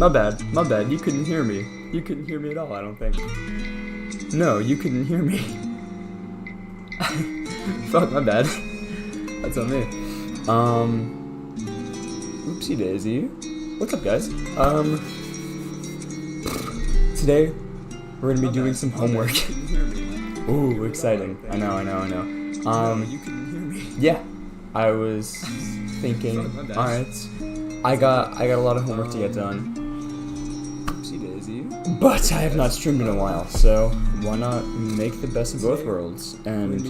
My bad. My bad. You couldn't hear me. You couldn't hear me at all, I don't think. No, you couldn't hear me. Fuck, my bad. That's on me. Oopsie daisy. What's up, guys? Today, we're gonna be doing some homework. Ooh, exciting. I know. Yeah, I was thinking, alright, I got a lot of homework to get done. But I have not streamed in a while, so why not make the best of both worlds and,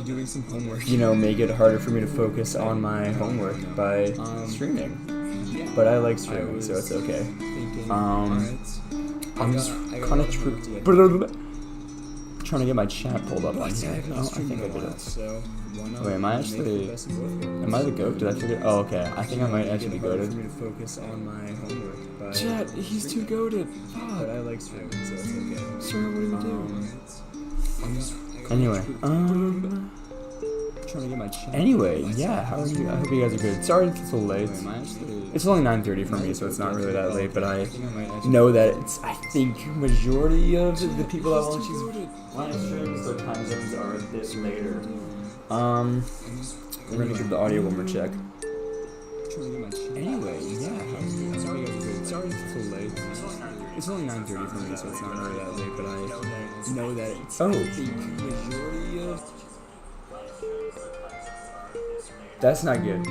you know, make it harder for me to focus on my homework by streaming. But I like streaming, so it's okay. I'm just kind of trying to get my chat pulled up on here. Oh, I think I did it. Wait, am I the goat? Did I forget? Oh, okay. I think I might actually be goated. Chat, he's too goated. Fuck. But I like streaming, so it's okay. Sir, what do we do? Anyway, Anyway, yeah, how are you? I hope you guys are good. Sorry it's so late. It's only 9:30 for me, so it's not really that late, but I know that it's, I think, majority of the people that watch these live streams, their time zones are a bit later. We're gonna give the audio one more check. Anyway, yeah, how are you? Sorry you guys are good. Sorry it's so late. It's only 9:30 for me, so it's not really that late, but I know that it's, majority of... That's not good.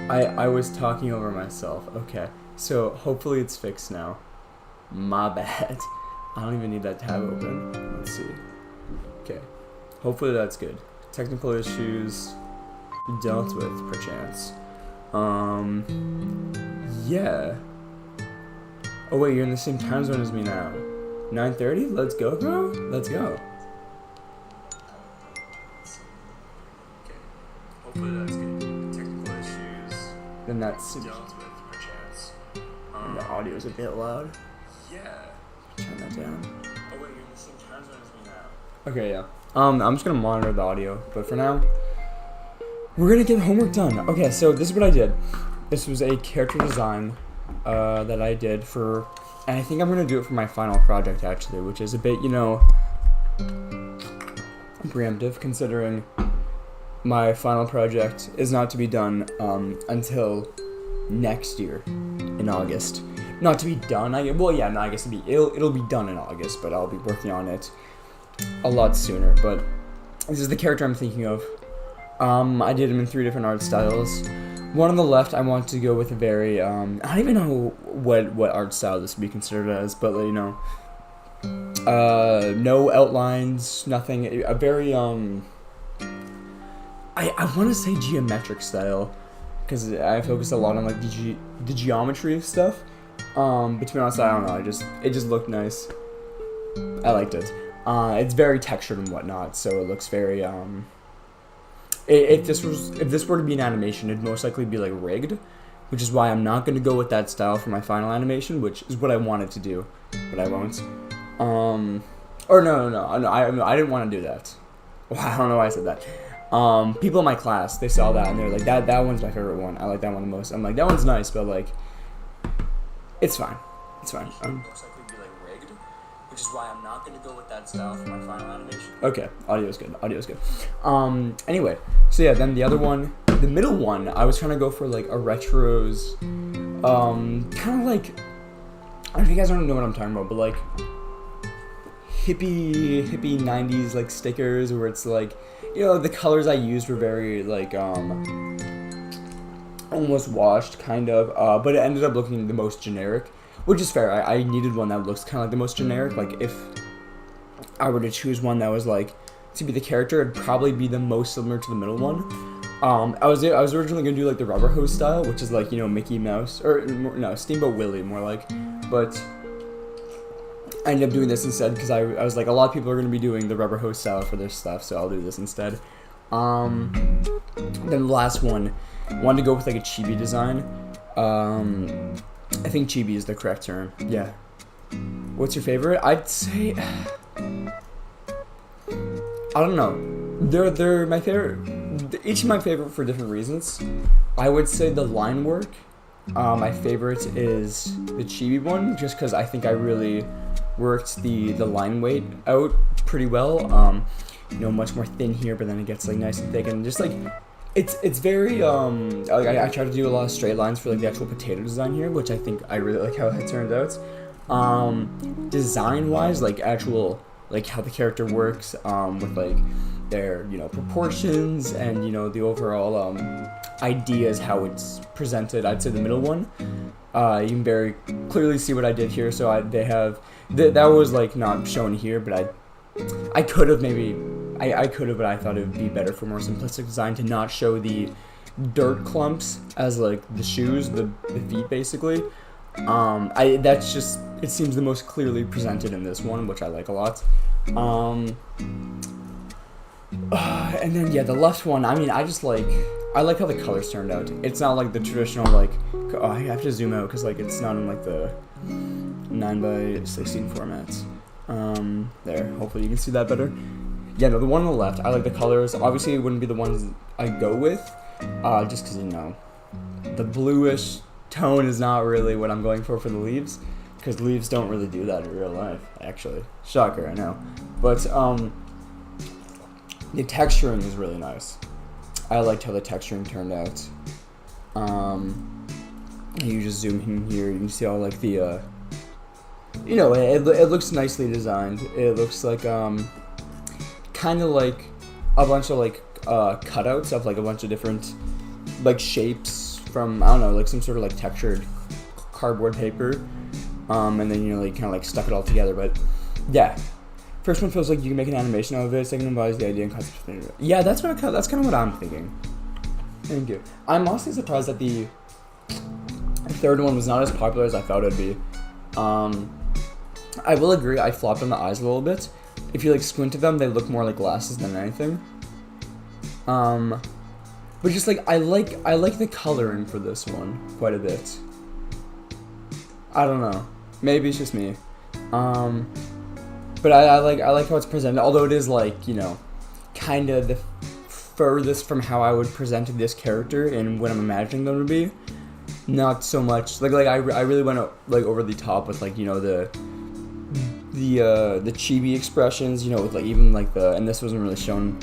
I was talking over myself. Okay, so hopefully it's fixed now. My bad. I don't even need that tab open. Let's see. Okay, hopefully that's good. Technical issues dealt with, perchance. Yeah. Oh wait, you're in the same time zone as me now. 9:30? Let's go, bro. Let's go. Okay, hopefully that's good. Then that's dealt with, perchance. And the audio is a bit loud. Yeah. Turn that down. Oh wait, you're in the same time zone as me now. Okay, yeah. I'm just gonna monitor the audio, but for now, we're gonna get homework done. Okay, so this is what I did. This was a character design that I did for, and I think I'm gonna do it for my final project actually, which is a bit, you know, preemptive considering my final project is not to be done until next year in August. Not to be done. I guess it'll be done in August, but I'll be working on it a lot sooner. But this is the character I'm thinking of. I did him in 3 different art styles. One on the left, I want to go with a very I don't even know what art style this would be considered as, but you know, no outlines, nothing. A very I want to say geometric style, because I focus a lot on like the geometry of stuff. But to be honest, I don't know. It just looked nice. I liked it. It's very textured and whatnot, so it looks very If this were to be an animation, it'd most likely be like rigged, which is why I'm not going to go with that style for my final animation, which is what I wanted to do, but I won't. Or no, I didn't want to do that. Well, I don't know why I said that. People in my class, they saw that and they're like, that one's my favorite one. I like that one the most. I'm like, that one's nice, but like, it's fine. It's fine. Most likely be like rigged, which is why I'm not gonna go with that style for my final animation. Okay, audio's good. Anyway, so yeah, then the other one, the middle one, I was trying to go for like a retros, kind of like, I don't know if you guys don't know what I'm talking about, but like hippie 90s like stickers where it's like, you know, the colors I used were very like almost washed kind of, but it ended up looking the most generic, which is fair. I needed one that looks kind of like the most generic. Like if I were to choose one that was like to be the character, it'd probably be the most similar to the middle one. I was originally gonna do like the rubber hose style, which is like, you know, Mickey Mouse, or no, Steamboat Willie more like, but I ended up doing this instead because I was like, a lot of people are going to be doing the rubber hose style for their stuff, so I'll do this instead. Then the last one, wanted to go with like a chibi design. I think chibi is the correct term. Yeah. What's your favorite? I'd say, I don't know. They're my favorite. Each of my favorite for different reasons. I would say the line work My favorite is the chibi one, just because I think I really worked the line weight out pretty well. Much more thin here, but then it gets like nice and thick, and just like it's very like I try to do a lot of straight lines for like the actual potato design here, which I think I really like how it turned out. Design wise, like actual like how the character works, with like their proportions and the overall ideas, how it's presented. I'd say the middle one, you can very clearly see what I did here. So they have that was like not shown here, but I could have maybe I could have, but I thought it would be better for more simplistic design to not show the dirt clumps as like the shoes, the feet basically. That's just, it seems the most clearly presented in this one, which I like a lot. And then yeah, the left one, I mean, I like how the colors turned out. It's not like the traditional like, I have to zoom out because like it's not in like the 9:16 formats. There, hopefully you can see that better. Yeah, no, the one on the left, I like the colors. Obviously, it wouldn't be the ones I go with, just because, the bluish tone is not really what I'm going for the leaves, because leaves don't really do that in real life, actually. Shocker, I know. But, the texturing is really nice. I liked how the texturing turned out. You just zoom in here, you can see all, like, the, it looks nicely designed. It looks like, kind of like a bunch of like cutouts of like a bunch of different like shapes from, I don't know, like some sort of like textured cardboard paper, and then you kind of like stuck it all together. But yeah, first one feels like you can make an animation out of it. Second one embodies the idea and concept. Yeah, that's kind of what I'm thinking. Thank you. I'm honestly surprised that the third one was not as popular as I thought it'd be. I will agree, I flopped on the eyes a little bit. If you like squint at them, they look more like glasses than anything. But just like I like the coloring for this one quite a bit. I don't know, maybe it's just me. But I like how it's presented. Although it is like kind of the furthest from how I would present this character and what I'm imagining them to be. Not so much like I really went like over the top with like the chibi expressions, with like even like and this wasn't really shown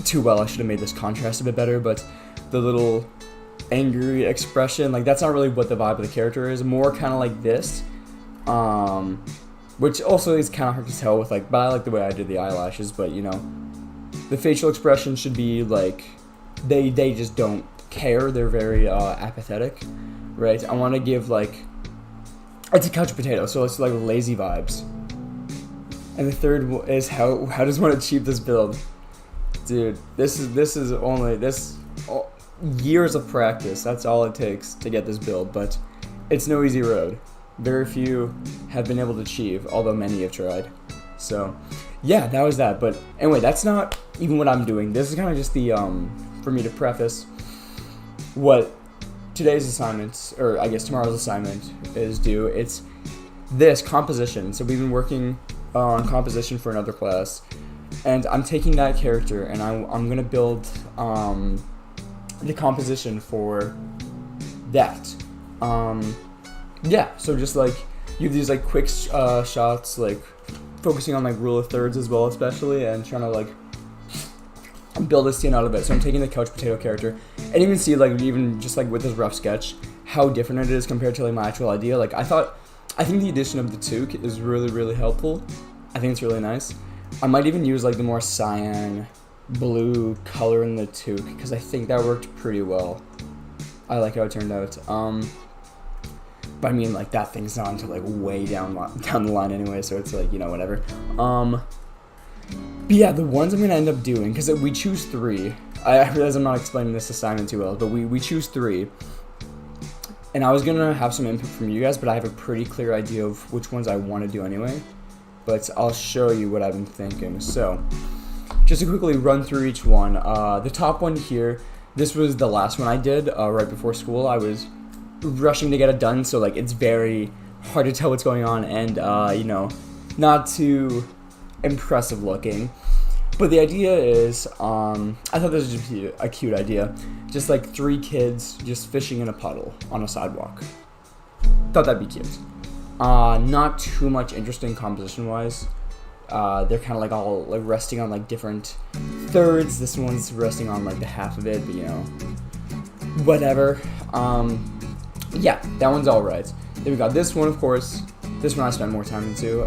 too well. I should have made this contrast a bit better, but the little angry expression, like that's not really what the vibe of the character is. More kind of like this, which also is kind of hard to tell with like, but I like the way I did the eyelashes. But the facial expression should be like they just don't care. They're very apathetic, right? I want to give like, it's a couch potato, so it's like lazy vibes. And the third is how does one achieve this build? Dude, this is only years of practice. That's all it takes to get this build, but it's no easy road. Very few have been able to achieve, although many have tried. So, yeah, that was that. But anyway, that's not even what I'm doing. This is kind of just the for me to preface what today's assignment, or I guess tomorrow's assignment, is due. It's this composition. So we've been working on composition for another class, and I'm taking that character and I'm gonna build the composition for that. Yeah, so just like you have these like quick shots, like focusing on like rule of thirds as well, especially, and trying to like build a scene out of it. So I'm taking the couch potato character, and you can see like even just like with this rough sketch how different it is compared to like my actual idea. Like I think the addition of the toque is really, really helpful. I think it's really nice. I might even use like the more cyan blue color in the toque because I think that worked pretty well. I like how it turned out. But I mean, like that thing's not until like way down the line anyway, so it's like whatever. But yeah, the ones I'm gonna end up doing, because we choose 3. I realize I'm not explaining this assignment too well, but we choose 3. And I was gonna have some input from you guys, but I have a pretty clear idea of which ones I want to do anyway. But I'll show you what I've been thinking. So, just to quickly run through each one. The top one here, this was the last one I did right before school. I was rushing to get it done, so like it's very hard to tell what's going on, and not too impressive looking. But the idea is, I thought this was just a cute idea. Just like 3 kids just fishing in a puddle on a sidewalk. Thought that'd be cute. Not too much interesting composition-wise. They're kind of like all like resting on like different thirds. This one's resting on like the half of it, but you know, whatever. Yeah, that one's all right. Then we got this one, of course. This one I spent more time into.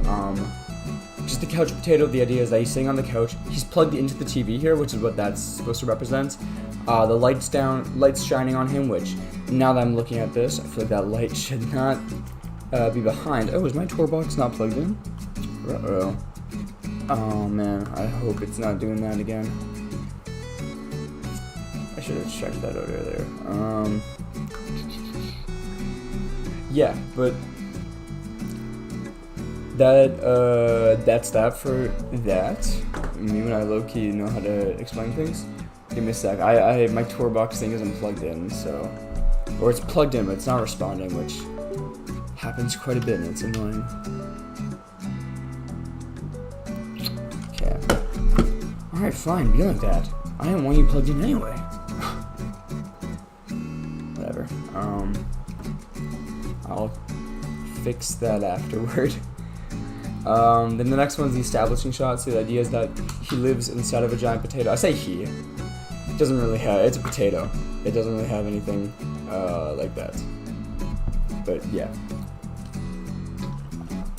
Just the couch potato. The idea is that he's sitting on the couch. He's plugged into the TV here, which is what that's supposed to represent. The lights shining on him, which now that I'm looking at this, I feel like that light should not be behind. Oh, is my tour box not plugged in? Uh-oh. Oh man, I hope it's not doing that again. I should have checked that out earlier. Yeah, but that's that for that. Me and I low-key know how to explain things. Give me a sec. My tour box thing isn't plugged in, so, or it's plugged in but it's not responding, which happens quite a bit and it's annoying. Okay. Alright, fine, be like that. I didn't want you plugged in anyway. Whatever. I'll fix that afterward. Then the next one's the establishing shot. So the idea is that he lives inside of a giant potato. I say he. It doesn't really have. It's a potato. It doesn't really have anything like that. But yeah,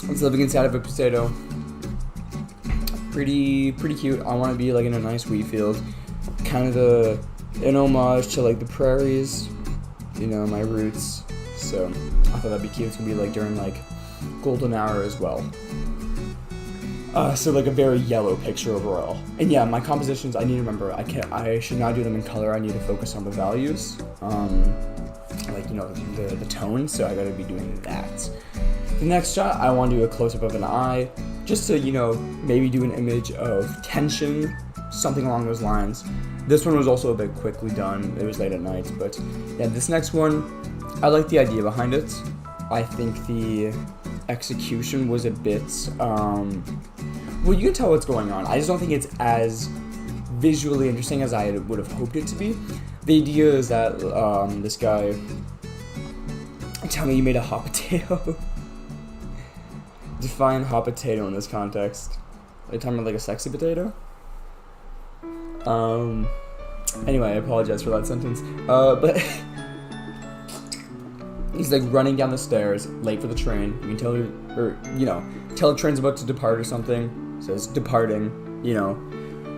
he's living inside of a potato. Pretty cute. I want to be like in a nice wheat field, kind of an homage to like the prairies. You know, my roots. So I thought that'd be cute. It's gonna be like during like golden hour as well. So like a very yellow picture overall. And yeah, my compositions, I need to remember, I should not do them in color. I need to focus on the values, like, you know, the tone. So I gotta be doing that. The next shot, I want to do a close-up of an eye, just to, you know, maybe do an image of tension, something along those lines. This one was also a bit quickly done. It was late at night, but yeah, this next one, I like the idea behind it. I think the execution was a bit, well, you can tell what's going on. I just don't think it's as visually interesting as I would have hoped it to be. The idea is that this guy, tell me you made a hot potato. Define hot potato in this context. Are you talking about like a sexy potato? Anyway, I apologize for that sentence. But he's like running down the stairs, late for the train. You can tell, or you know, tell the train's about to depart or something. It says departing. You know,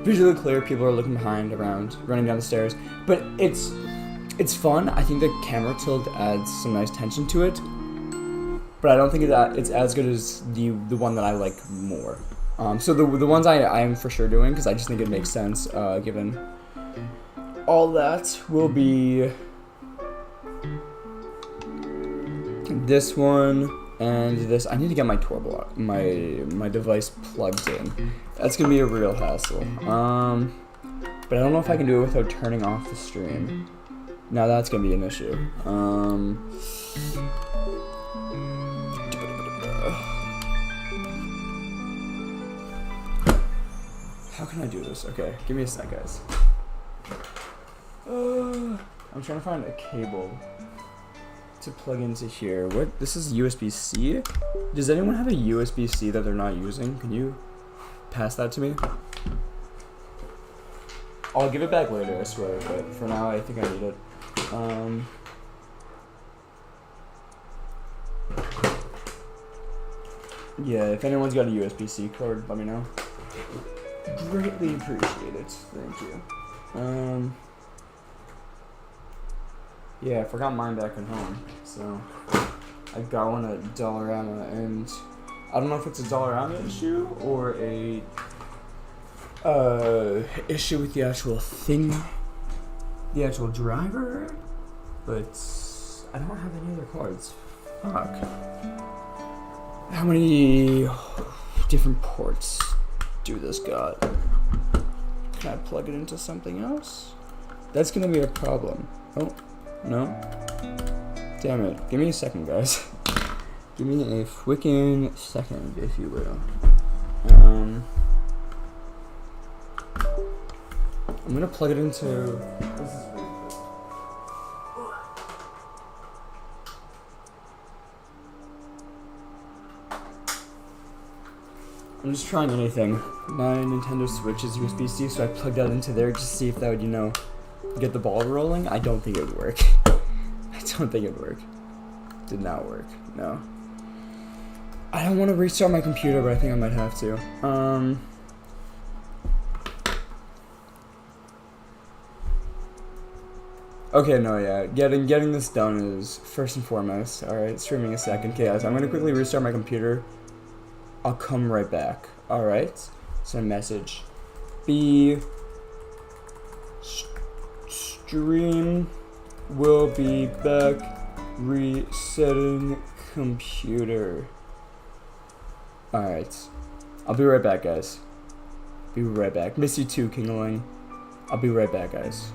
visually clear. People are looking behind, around, running down the stairs. But it's fun. I think the camera tilt adds some nice tension to it. But I don't think that it's as good as the one that I like more. So the ones I am for sure doing, because I just think it makes sense, given all that, will be this one and this. I need to get my tour block, my device plugged in. That's gonna be a real hassle. But I don't know if I can do it without turning off the stream. Now that's gonna be an issue. How can I do this? Okay, give me a sec, guys. I'm trying to find a cable to plug into here. What? This is USB-C? Does anyone have a USB-C that they're not using? Can you pass that to me? I'll give it back later, I swear, but for now I think I need it. Yeah, if anyone's got a USB-C cord, let me know. Greatly appreciate it. Thank you. Yeah, I forgot mine back at home, so I got one at Dollarama, and I don't know if it's a Dollarama issue or a issue with the actual thing, the actual driver, but I don't have any other cards. Fuck. How many different ports do this got? Can I plug it into something else? That's gonna be a problem. Oh, no. Damn it. Give me a second, guys. Give me a freaking second, if you will. I'm gonna plug it into. This is weird. I'm just trying anything. My Nintendo Switch is USB-C, so I plugged that into there just to see if that would, you know, get the ball rolling. I don't think it would work. I don't think it would work. Did not work. No. I don't want to restart my computer, but I think I might have to. Okay, no, yeah. Getting this done is first and foremost. Alright, streaming a second. Okay, guys, I'm gonna quickly restart my computer. I'll come right back. Alright. Send message. Stream will be back. Resetting computer. Alright. I'll be right back, guys. Be right back. Miss you too, Kingaling. I'll be right back, guys.